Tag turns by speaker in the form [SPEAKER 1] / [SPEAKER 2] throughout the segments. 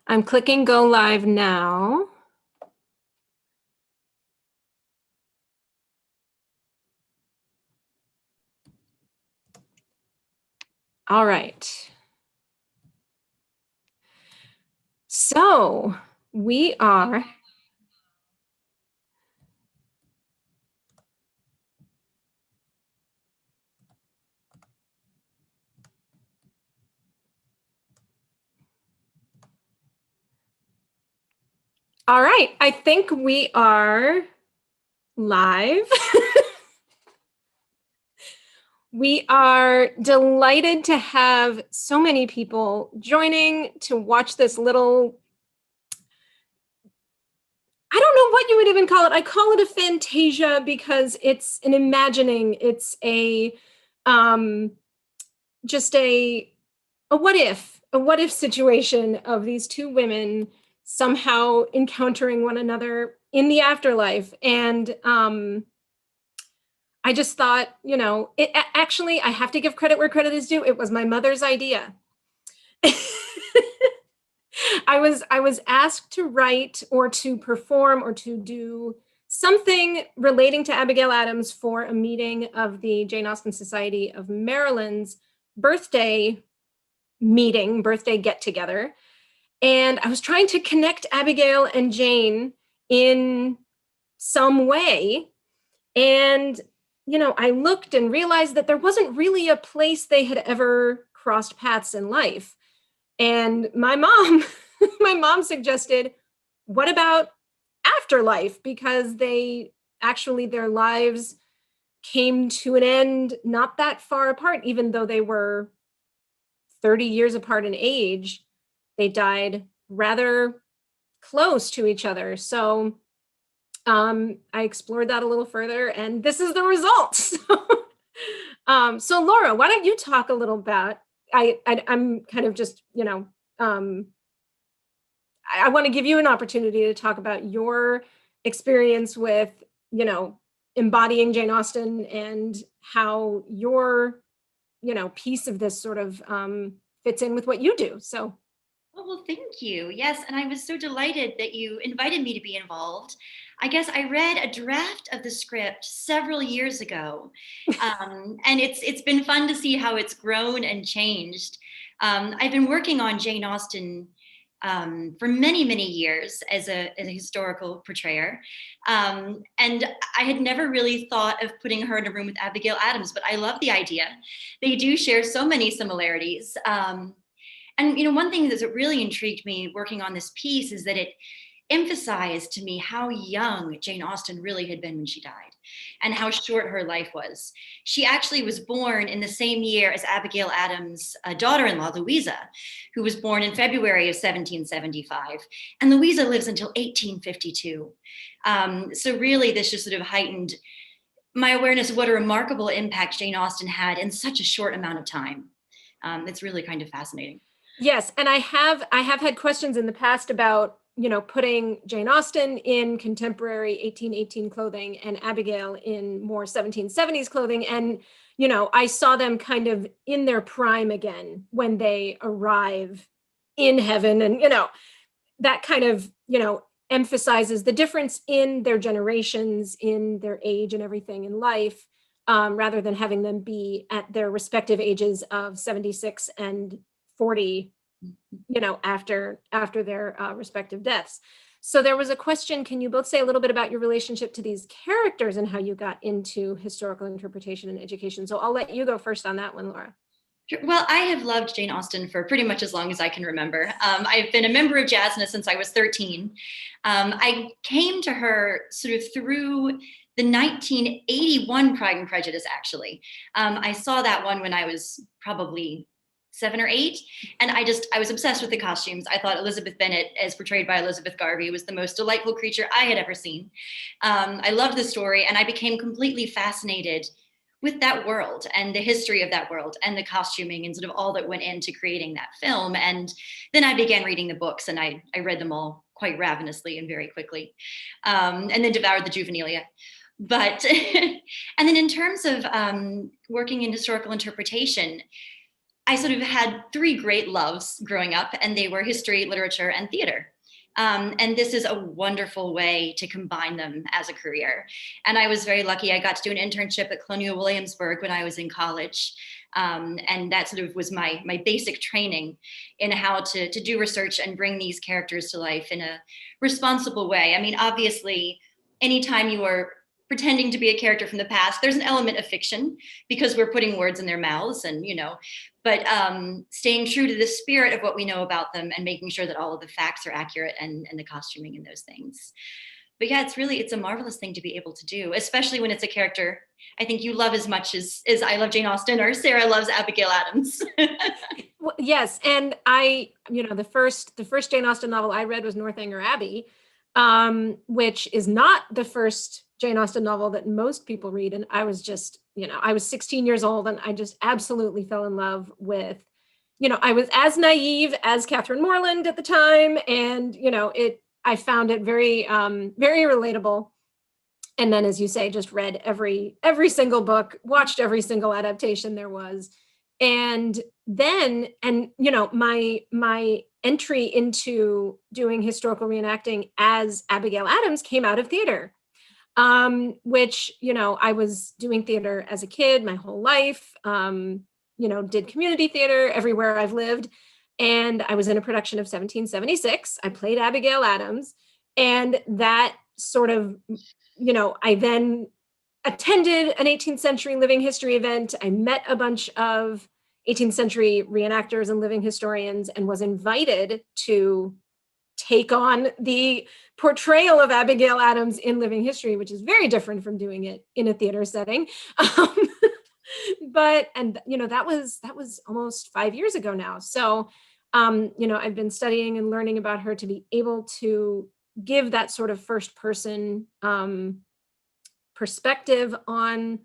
[SPEAKER 1] I'm clicking go live now. All right. So we are. All right. I think we are live. We are delighted to have so many people joining to watch this little, I don't know what you would even call it. I call it a fantasia because it's an imagining. It's just a what if situation of these two women somehow encountering one another in the afterlife. And I just thought, actually, I have to give credit where credit is due. It was my mother's idea. I was asked to write or to perform or to do something relating to Abigail Adams for a meeting of the Jane Austen Society of Maryland's birthday get together. And I was trying to connect Abigail and Jane in some way. And, I looked and realized that there wasn't really a place they had ever crossed paths in life. And my mom, my mom suggested, what about afterlife? Because their lives came to an end not that far apart, even though they were 30 years apart in age. They died rather close to each other. So I explored that a little further, and this is the result. So Laura, why don't you talk a little about, I'm kind of just, I want to give you an opportunity to talk about your experience with, embodying Jane Austen and how your, piece of this sort of fits in with what you do. So.
[SPEAKER 2] Oh, well, thank you. Yes, and I was so delighted that you invited me to be involved. I guess I read a draft of the script several years ago, and it's been fun to see how it's grown and changed. I've been working on Jane Austen for many years as a historical portrayer, and I had never really thought of putting her in a room with Abigail Adams, but I love the idea. They do share so many similarities. And one thing that really intrigued me working on this piece is that it emphasized to me how young Jane Austen really had been when she died and how short her life was. She actually was born in the same year as Abigail Adams' daughter-in-law, Louisa, who was born in February of 1775. And Louisa lives until 1852. So really this just sort of heightened my awareness of what a remarkable impact Jane Austen had in such a short amount of time. It's really kind of fascinating.
[SPEAKER 1] Yes, and I have had questions in the past about, putting Jane Austen in contemporary 1818 clothing and Abigail in more 1770s clothing. And, I saw them kind of in their prime again when they arrive in heaven. And, that kind of, emphasizes the difference in their generations, in their age and everything in life, rather than having them be at their respective ages of 76 and 40, after their respective deaths. So there was a question, can you both say a little bit about your relationship to these characters and how you got into historical interpretation and education? So I'll let you go first on that one, Laura.
[SPEAKER 2] Well, I have loved Jane Austen for pretty much as long as I can remember. I've been a member of Jasna since I was 13. I came to her sort of through the 1981 Pride and Prejudice, actually. I saw that one when I was probably 7 or 8. And I was obsessed with the costumes. I thought Elizabeth Bennet, as portrayed by Elizabeth Garvey, was the most delightful creature I had ever seen. I loved the story, and I became completely fascinated with that world and the history of that world and the costuming and sort of all that went into creating that film. And then I began reading the books, and I read them all quite ravenously and very quickly, and then devoured the juvenilia. But, and then in terms of working in historical interpretation, I sort of had three great loves growing up, and they were history, literature, and theater. And this is a wonderful way to combine them as a career. And I was very lucky. I got to do an internship at Colonial Williamsburg when I was in college. And that sort of was my basic training in how to do research and bring these characters to life in a responsible way. I mean, obviously, anytime you are pretending to be a character from the past, there's an element of fiction because we're putting words in their mouths and, but staying true to the spirit of what we know about them and making sure that all of the facts are accurate and the costuming and those things. But yeah, it's a marvelous thing to be able to do, especially when it's a character I think you love as much as I love Jane Austen or Sarah loves Abigail Adams.
[SPEAKER 1] Well, yes, and the first Jane Austen novel I read was Northanger Abbey, which is not the first Jane Austen novel that most people read. And I was just, I was 16 years old and I just absolutely fell in love with, I was as naive as Catherine Morland at the time. And, I found it very, very relatable. And then, as you say, just read every single book, watched every single adaptation there was. And then, my entry into doing historical reenacting as Abigail Adams came out of theater, which, I was doing theater as a kid my whole life, did community theater everywhere I've lived. And I was in a production of 1776. I played Abigail Adams. And that sort of, I then attended an 18th century living history event. I met a bunch of 18th century reenactors and living historians and was invited to take on the portrayal of Abigail Adams in living history, which is very different from doing it in a theater setting. That was almost 5 years ago now. So, I've been studying and learning about her to be able to give that sort of first person perspective on,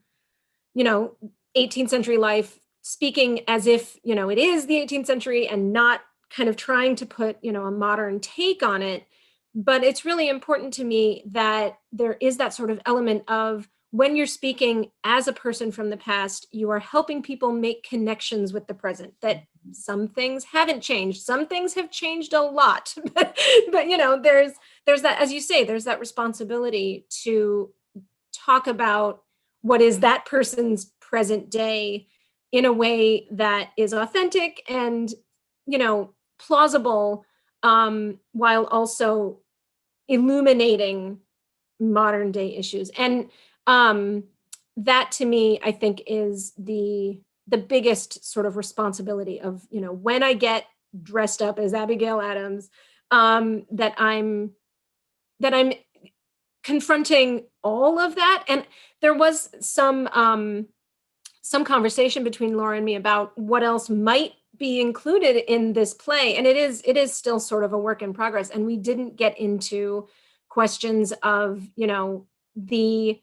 [SPEAKER 1] 18th century life, speaking as if, it is the 18th century and not kind of trying to put, a modern take on it. But it's really important to me that there is that sort of element of when you're speaking as a person from the past, you are helping people make connections with the present, that some things haven't changed. Some things have changed a lot, but there's that, as you say, there's that responsibility to talk about what is that person's present day in a way that is authentic and, plausible, while also illuminating modern day issues. And that to me, I think is the biggest sort of responsibility of, when I get dressed up as Abigail Adams, that I'm confronting all of that. And there was some conversation between Laura and me about what else might be included in this play. And it is still sort of a work in progress. And we didn't get into questions of, the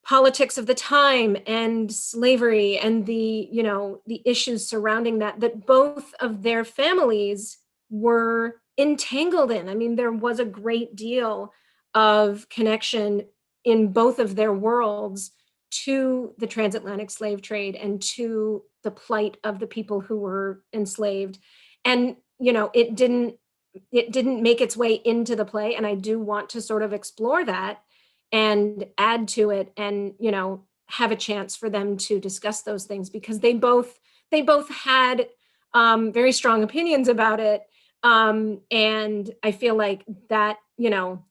[SPEAKER 1] politics of the time and slavery and the issues surrounding that both of their families were entangled in. I mean, there was a great deal of connection in both of their worlds to the transatlantic slave trade and to the plight of the people who were enslaved. And, it didn't make its way into the play. And I do want to sort of explore that and add to it and, have a chance for them to discuss those things because they both had very strong opinions about it. And I feel like that,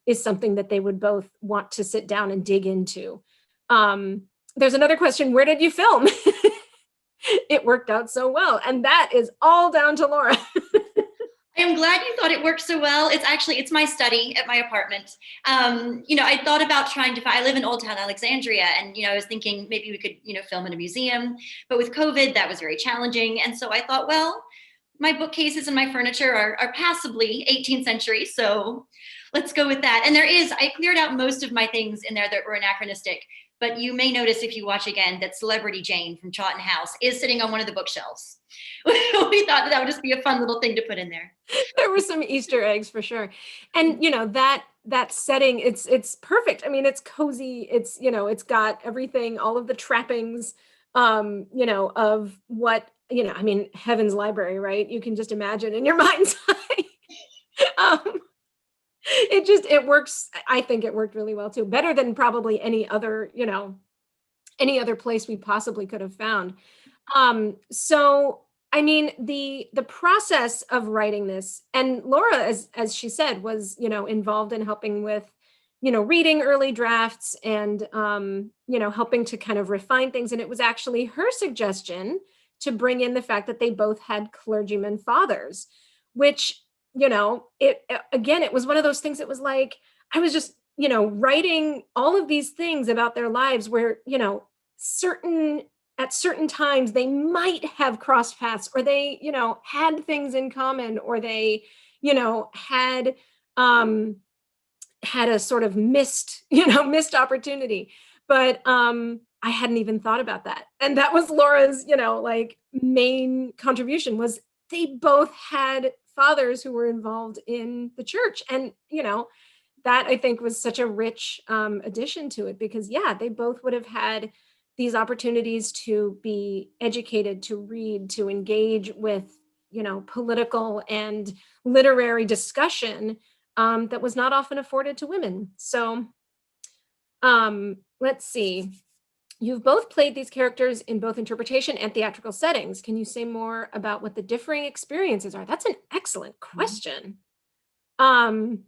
[SPEAKER 1] is something that they would both want to sit down and dig into. There's another question. Where did you film? It worked out so well. And that is all down to Laura.
[SPEAKER 2] I am glad you thought it worked so well. It's my study at my apartment. I thought about I live in Old Town Alexandria, and, I was thinking maybe we could, film in a museum, but with COVID, that was very challenging. And so I thought, well, my bookcases and my furniture are passably 18th century. So let's go with that. And I cleared out most of my things in there that were anachronistic, but you may notice if you watch again that Celebrity Jane from Chawton House is sitting on one of the bookshelves. We thought that would just be a fun little thing to put in there.
[SPEAKER 1] There were some Easter eggs for sure. And, that setting, it's perfect. I mean, it's cozy. It's, it's got everything, all of the trappings you know, of what, you know, I mean, Heaven's Library, right? You can just imagine in your mind's eye. um, it works. I think it worked really well too, better than probably any other, you know, any other place we possibly could have found. So I mean, the process of writing this, and Laura, as she said, was, you know, involved in helping with, you know, reading early drafts and you know, helping to kind of refine things. And it was actually her suggestion to bring in the fact that they both had clergyman fathers, which, you know, it again, it was one of those things that was like, I was just, you know, writing all of these things about their lives where, you know, certain at certain times they might have crossed paths, or they, you know, had things in common, or they, you know, um had a sort of missed, you know, missed opportunity. But I hadn't even thought about that. And that was Laura's, you know, like main contribution was they both had fathers who were involved in the church. And, you know, that I think was such a rich addition to it, because yeah, they both would have had these opportunities to be educated, to read, to engage with, you know, political and literary discussion that was not often afforded to women. So let's see. You've both played these characters in both interpretation and theatrical settings. Can you say more about what the differing experiences are? That's an excellent question. Um,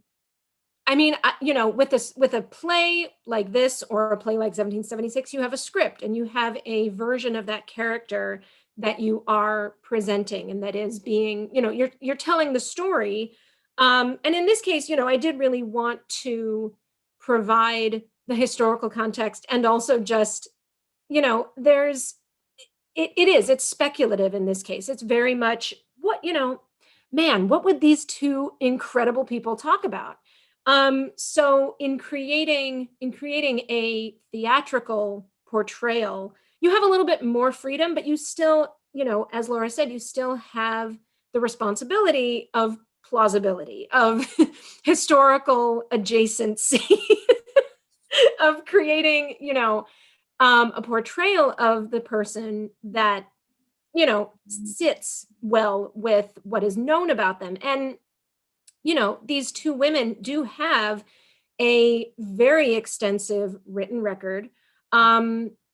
[SPEAKER 1] I mean, you know, with this, with a play like this or a play like 1776, you have a script and you have a version of that character that you are presenting, and that is being, you know, you're telling the story. And in this case, you know, I did really want to provide the historical context, and also just, you know, it's speculative in this case. It's very much what, you know, man, what would these two incredible people talk about? So in creating a theatrical portrayal, you have a little bit more freedom, but you still, you know, as Laura said, you still have the responsibility of plausibility, of historical adjacency, of creating, you know, a portrayal of the person that, you know, sits well with what is known about them. And, you know, these two women do have a very extensive written record.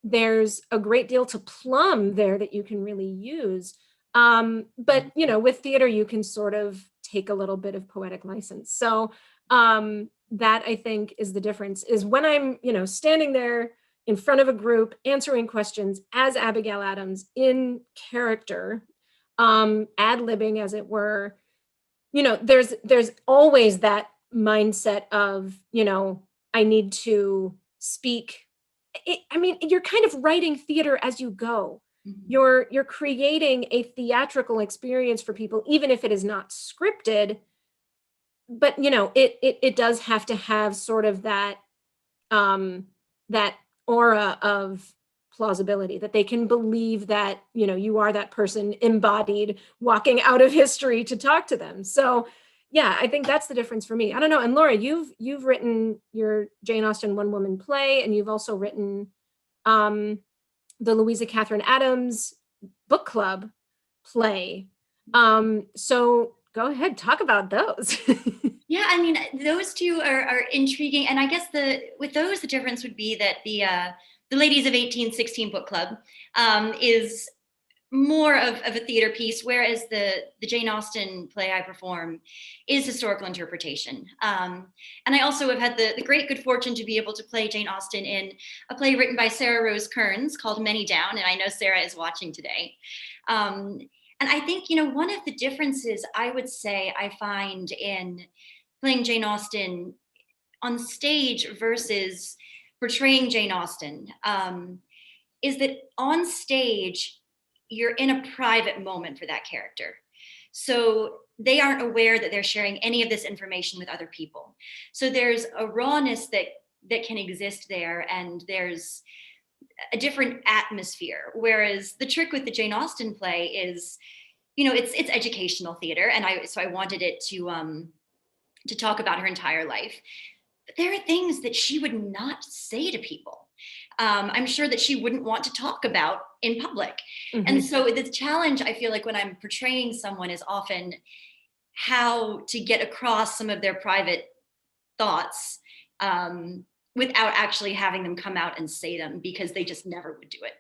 [SPEAKER 1] There's a great deal to plumb there that you can really use. But, you know, with theater, you can sort of take a little bit of poetic license. So that I think is the difference, is when I'm, you know, standing there in front of a group answering questions as Abigail Adams in character, ad-libbing as it were, you know, there's always that mindset of, you know, I need to speak. I mean, you're kind of writing theater as you go.
[SPEAKER 2] Mhm.
[SPEAKER 1] You're creating a theatrical experience for people, even if it is not scripted. But you know, it does have to have sort of that aura of plausibility, that they can believe that, you know, you are that person embodied walking out of history to talk to them. So yeah, I think that's the difference for me. I don't know. And Laura, you've written your Jane Austen one woman play, and you've also written um the Louisa Catherine Adams book club play. So go ahead, talk about those.
[SPEAKER 2] Yeah, I mean, those two are intriguing, and I guess with those the difference would be that the Ladies of 1816 book club is more of a theater piece, whereas the Jane Austen play I perform is historical interpretation. And I also have had the great good fortune to be able to play Jane Austen in a play written by Sarah Rose Kearns called Many Down, and I know Sarah is watching today. Um, and I think, you know, one of the differences I would say I find in playing Jane Austen on stage versus portraying Jane Austen is that on stage, you're in a private moment for that character. So they aren't aware that they're sharing any of this information with other people. So there's a rawness that can exist there, and there's a different atmosphere. Whereas the trick with the Jane Austen play is, you know, it's educational theater, and I wanted it to talk about her entire life. But there are things that she would not say to people. I'm sure that she wouldn't want to talk about in public.
[SPEAKER 1] Mm-hmm.
[SPEAKER 2] And so the challenge, I feel like, when I'm portraying someone is often how to get across some of their private thoughts, without actually having them come out and say them, because they just never would do it.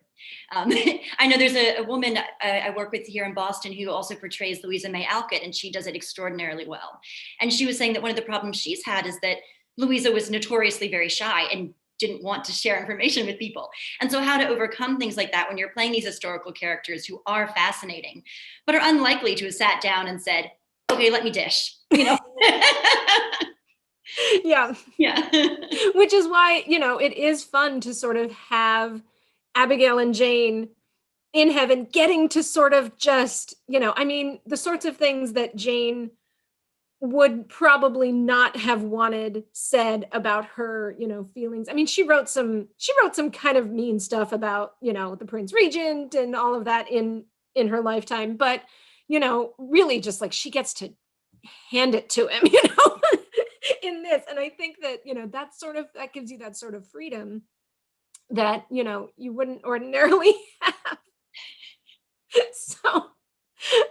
[SPEAKER 2] I know there's a woman I work with here in Boston who also portrays Louisa May Alcott, and she does it extraordinarily well. And she was saying that one of the problems she's had is that Louisa was notoriously very shy and didn't want to share information with people. And so how to overcome things like that when you're playing these historical characters who are fascinating, but are unlikely to have sat down and said, okay, let me dish, you know?
[SPEAKER 1] Yeah.
[SPEAKER 2] Yeah.
[SPEAKER 1] Which is why, it is fun to sort of have Abigail and Jane in heaven getting to sort of just, the sorts of things that Jane would probably not have wanted said about her, feelings. I mean, she wrote some kind of mean stuff about, the Prince Regent and all of that in her lifetime, but really just like she gets to hand it to him, in this. And I think that, that gives you that sort of freedom that, you wouldn't ordinarily have. So,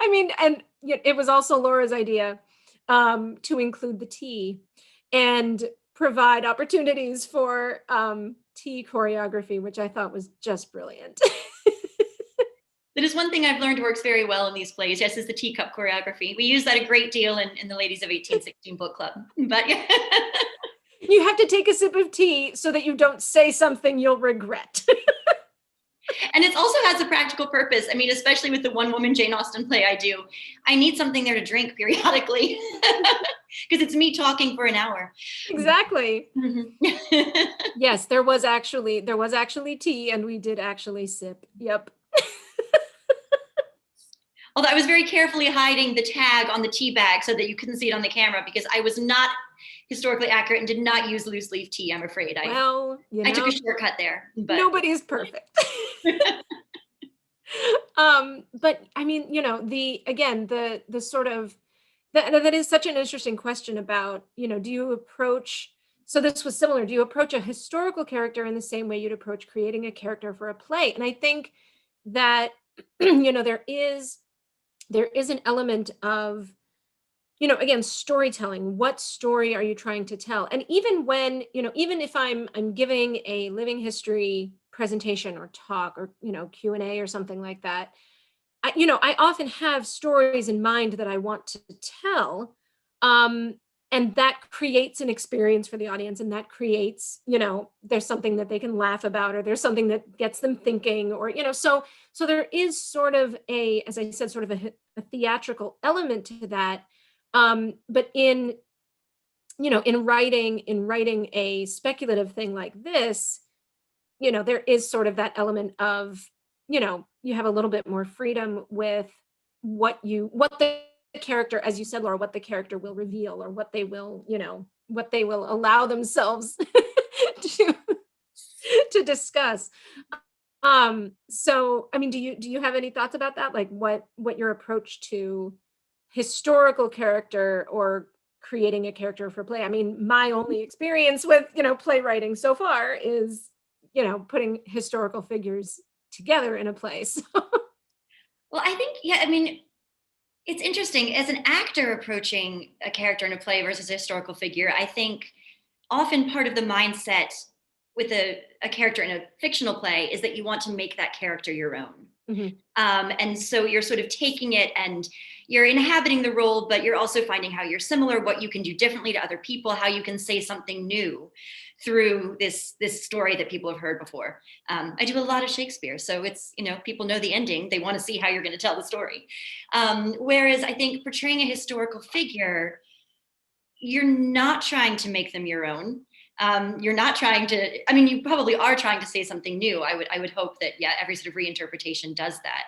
[SPEAKER 1] I mean, and it was also Laura's idea to include the tea and provide opportunities for tea choreography, which I thought was just brilliant.
[SPEAKER 2] That is one thing I've learned works very well in these plays. Yes, is the teacup choreography. We use that a great deal in the Ladies of 1816 book club. But yeah.
[SPEAKER 1] You have to take a sip of tea so that you don't say something you'll regret.
[SPEAKER 2] And it also has a practical purpose. I mean, especially with the one woman Jane Austen play I do, I need something there to drink periodically because it's me talking for an hour.
[SPEAKER 1] Exactly.
[SPEAKER 2] Mm-hmm.
[SPEAKER 1] Yes, there was actually tea, and we did actually sip. Yep.
[SPEAKER 2] Although I was very carefully hiding the tag on the tea bag so that you couldn't see it on the camera, because I was not historically accurate and did not use loose leaf tea, I'm afraid. I took a shortcut there. But
[SPEAKER 1] nobody's perfect. But I mean, the sort of that is such an interesting question about, do you approach, so this was similar, do you approach a historical character in the same way you'd approach creating a character for a play? And I think that, there is an element of, again, storytelling. What story are you trying to tell? And even when, even if I'm giving a living history presentation or talk or, Q&A or something like that, I often have stories in mind that I want to tell. And that creates an experience for the audience, and that creates, there's something that they can laugh about, or there's something that gets them thinking, or, so there is sort of as I said, sort of a theatrical element to that. But in writing a speculative thing like this, there is sort of that element of, you have a little bit more freedom with what the character, as you said, Laura, what the character will reveal, or what they will, what they will allow themselves to discuss. So, I mean, do you have any thoughts about that? Like what your approach to historical character or creating a character for play? I mean, my only experience with, playwriting so far is, putting historical figures together in a play. So.
[SPEAKER 2] well, I think, yeah, I mean, it's interesting as an actor approaching a character in a play versus a historical figure. I think often part of the mindset with a character in a fictional play is that you want to make that character your own.
[SPEAKER 1] Mm-hmm.
[SPEAKER 2] And so you're sort of taking it and you're inhabiting the role, but you're also finding how you're similar, what you can do differently to other people, how you can say something new through this story that people have heard before. I do a lot of Shakespeare, so it's, people know the ending. They want to see how you're going to tell the story. Whereas I think portraying a historical figure, you're not trying to make them your own. You're not trying to, I mean, you probably are trying to say something new. I would hope that, yeah, every sort of reinterpretation does that.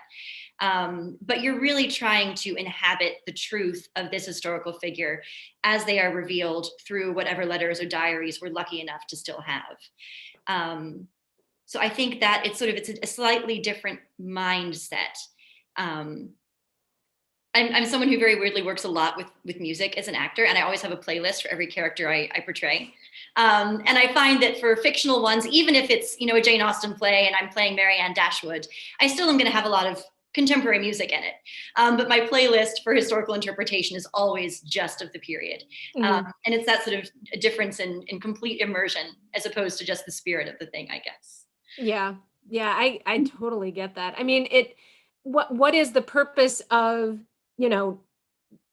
[SPEAKER 2] But you're really trying to inhabit the truth of this historical figure as they are revealed through whatever letters or diaries we're lucky enough to still have. So I think that it's a slightly different mindset. I'm someone who very weirdly works a lot with music as an actor, and I always have a playlist for every character I portray. And I find that for fictional ones, even if it's, you know, a Jane Austen play and I'm playing Marianne Dashwood, I still am going to have a lot of contemporary music in it. But my playlist for historical interpretation is always just of the period.
[SPEAKER 1] Mhm.
[SPEAKER 2] And it's that sort of a difference in complete immersion as opposed to just the spirit of the thing, I guess.
[SPEAKER 1] Yeah. Yeah, I totally get that. I mean, what is the purpose of, you know,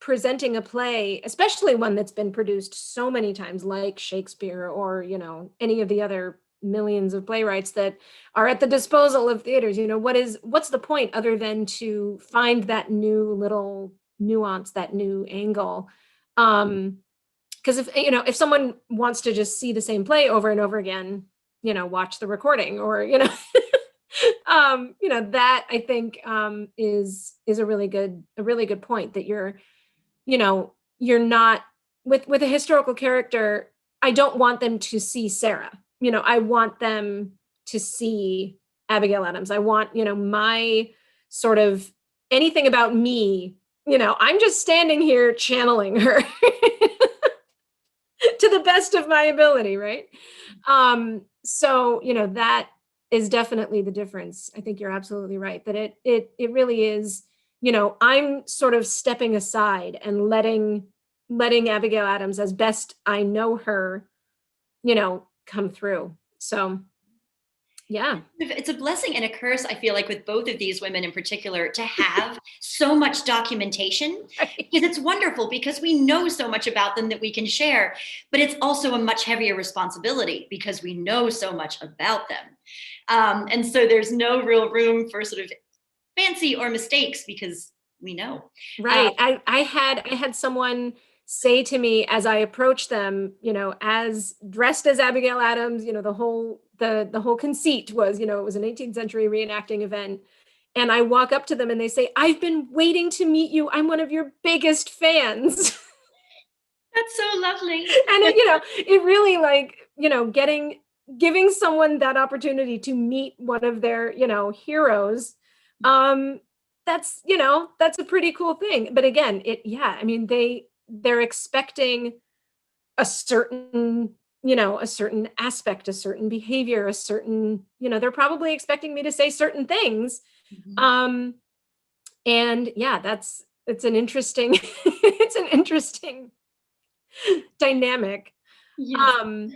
[SPEAKER 1] presenting a play, especially one that's been produced so many times, like Shakespeare or, you know, any of the other millions of playwrights that are at the disposal of theaters? You know, what's the point other than to find that new little nuance, that new angle? Because if, you know, if someone wants to just see the same play over and over again, you know, watch the recording, or, you know, you know, that I think is a really good point, that you're, you know, you're not, with a historical character, I don't want them to see Sarah. You know, I want them to see Abigail Adams. I want, you know, my sort of anything about me, you know, I'm just standing here channeling her to the best of my ability, right? So, you know, that is definitely the difference. I think you're absolutely right, that it really is, you know, I'm sort of stepping aside and letting Abigail Adams, as best I know her, you know, come through. So, yeah.
[SPEAKER 2] It's a blessing and a curse, I feel like, with both of these women in particular, to have so much documentation,
[SPEAKER 1] Right.
[SPEAKER 2] because it's wonderful because we know so much about them that we can share, but it's also a much heavier responsibility because we know so much about them. And so there's no real room for sort of fancy or mistakes because we know. Uh,
[SPEAKER 1] Right. I had someone say to me as I approached them, you know, as dressed as Abigail Adams, you know, the whole conceit was, you know, it was an 18th century reenacting event. And I walk up to them and they say, "I've been waiting to meet you. I'm one of your biggest fans."
[SPEAKER 2] that's so lovely.
[SPEAKER 1] And it, you know, it really, like, you know, giving someone that opportunity to meet one of their, you know, heroes, um that's, you know, that's a pretty cool thing. But again, yeah, I mean, they're expecting a certain, you know, a certain aspect, a certain behavior, a certain, you know, they're probably expecting me to say certain things.
[SPEAKER 2] Mhm.
[SPEAKER 1] um and yeah, it's an interesting it's an interesting dynamic.
[SPEAKER 2] Yes.
[SPEAKER 1] um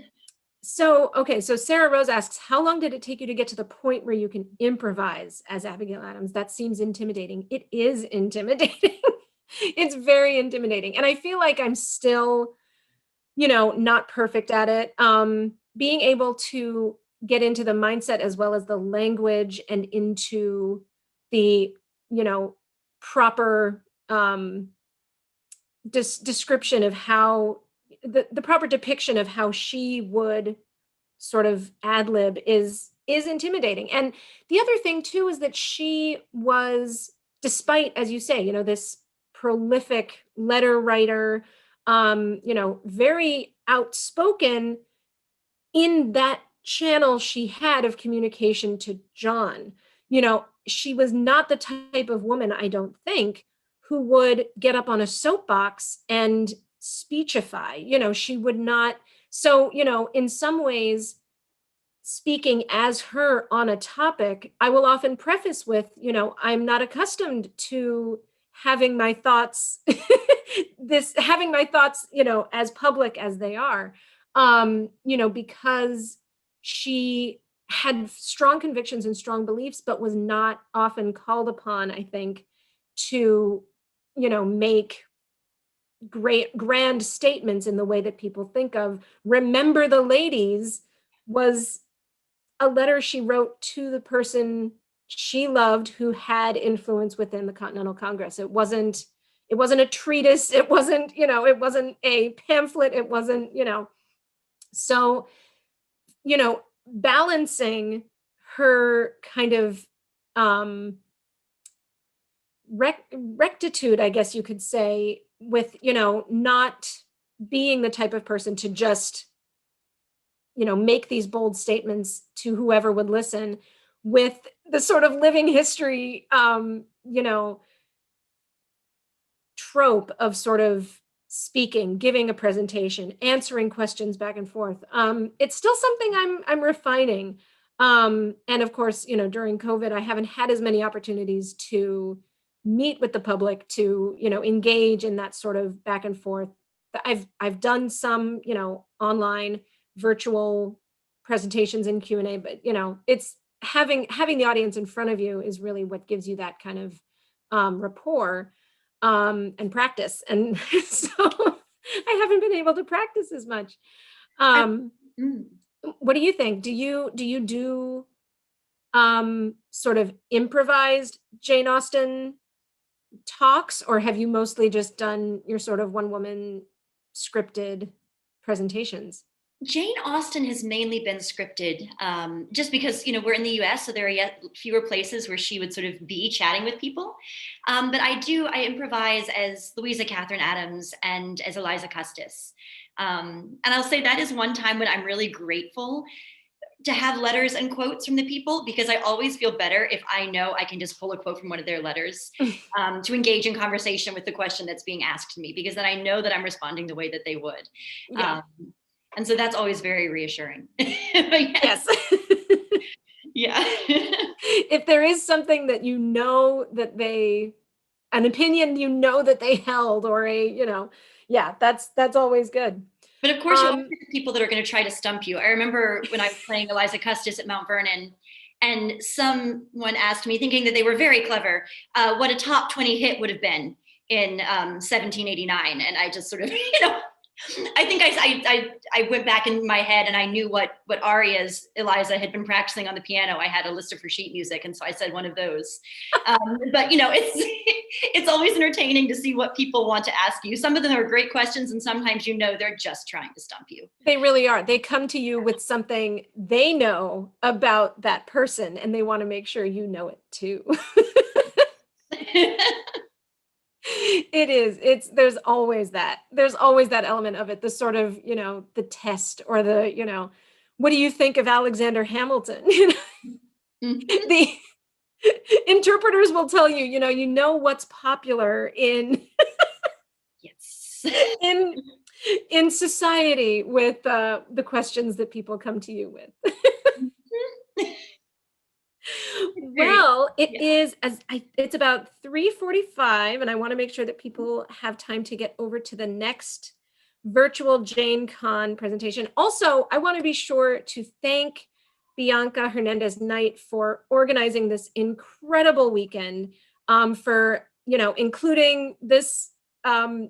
[SPEAKER 1] So, okay, so Sarah Rose asks, how long did it take you to get to the point where you can improvise as Abigail Adams? That seems intimidating. It is intimidating. It's very intimidating. And I feel like I'm still, you know, not perfect at it. Being able to get into the mindset as well as the language and into the, you know, proper description of how the proper depiction of how she would sort of ad lib is intimidating. And the other thing too is that she was, despite, as you say, you know, this prolific letter writer, you know, very outspoken in that channel she had of communication to John. You know, she was not the type of woman, I don't think, who would get up on a soapbox and speechify. You know, she would not. So, you know, in some ways, speaking as her on a topic, I will often preface with, you know, I'm not accustomed to having my thoughts, having my thoughts, you know, as public as they are. You know, because she had strong convictions and strong beliefs, but was not often called upon, I think, to, you know, make great grand statements in the way that people think of. Remember the ladies was a letter she wrote to the person she loved who had influence within the Continental Congress. It wasn't a treatise, it wasn't, you know, it wasn't a pamphlet, it wasn't, you know. So, you know, balancing her kind of um rectitude, I guess you could say, with, you know, not being the type of person to just, you know, make these bold statements to whoever would listen, with the sort of living history, you know, trope of sort of speaking, giving a presentation, answering questions back and forth. It's still something I'm refining. And of course, during COVID, I haven't had as many opportunities to meet with the public, to, engage in that sort of back and forth. I've done some, online virtual presentations and Q&A, but it's having the audience in front of you is really what gives you that kind of rapport and practice. And so I haven't been able to practice as much. What do you think? Do you do sort of improvised Jane Austen talks, or have you mostly just done your sort of one woman scripted presentations?
[SPEAKER 2] Jane Austen has mainly been scripted, just because we're in the US, so there are yet fewer places where she would sort of be chatting with people. But I improvise as Louisa Catherine Adams and as Eliza Custis. And I'll say that is one time when I'm really grateful to have letters and quotes from the people, because I always feel better if I know I can just pull a quote from one of their letters to engage in conversation with the question that's being asked me, because then I know that I'm responding the way that they would.
[SPEAKER 1] Yeah.
[SPEAKER 2] And so that's always very reassuring. Yes. Yeah.
[SPEAKER 1] If there is something that that an opinion that they held, or that's always good.
[SPEAKER 2] But of course, you always get people that are going to try to stump you. I remember when I was playing Eliza Custis at Mount Vernon, and someone asked me, thinking that they were very clever, what a top 20 hit would have been in 1789. And I just sort of, I think I went back in my head and I knew what arias Eliza had been practicing on the piano. I had a list of her sheet music, and so I said one of those. But it's always entertaining to see what people want to ask you. Some of them are great questions, and sometimes they're just trying to stump you.
[SPEAKER 1] They really are. They come to you with something they know about that person, and they want to make sure you know it too. There's always that element of it, the sort of, the test, or the, what do you think of Alexander Hamilton? The interpreters will tell you, what's popular in
[SPEAKER 2] yes
[SPEAKER 1] in society with the questions that people come to you with. Well, it's about 3:45, and I want to make sure that people have time to get over to the next virtual JaneCon presentation. Also, I want to be sure to thank Bianca Hernandez Knight for organizing this incredible weekend, for including this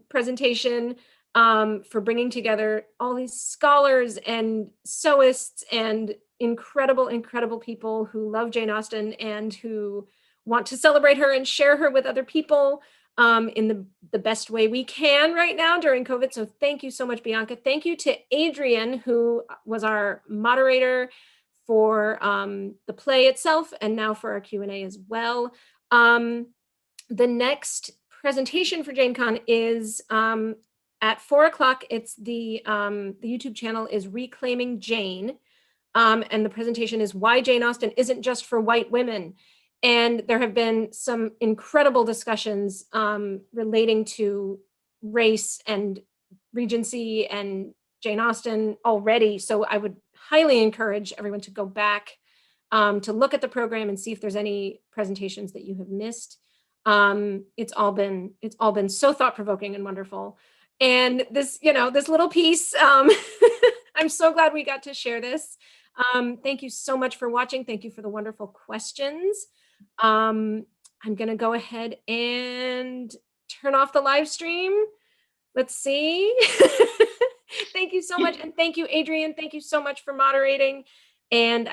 [SPEAKER 1] presentation, for bringing together all these scholars and sewists and incredible people who love Jane Austen and who want to celebrate her and share her with other people in the best way we can right now during COVID. So thank you so much, Bianca. Thank you to Adrian, who was our moderator for the play itself, and now for our Q&A as well. The next presentation for JaneCon is at 4:00. It's the YouTube channel is Reclaiming Jane. And the presentation is Why Jane Austen Isn't Just for White Women. And there have been some incredible discussions relating to race and Regency and Jane Austen already. So I would highly encourage everyone to go back to look at the program and see if there's any presentations that you have missed. It's all been so thought-provoking and wonderful. And this little piece, I'm so glad we got to share this. Thank you so much for watching. Thank you for the wonderful questions. I'm going to go ahead and turn off the live stream. Let's see. Thank you so much. And thank you, Adrian. Thank you so much for moderating. And I hope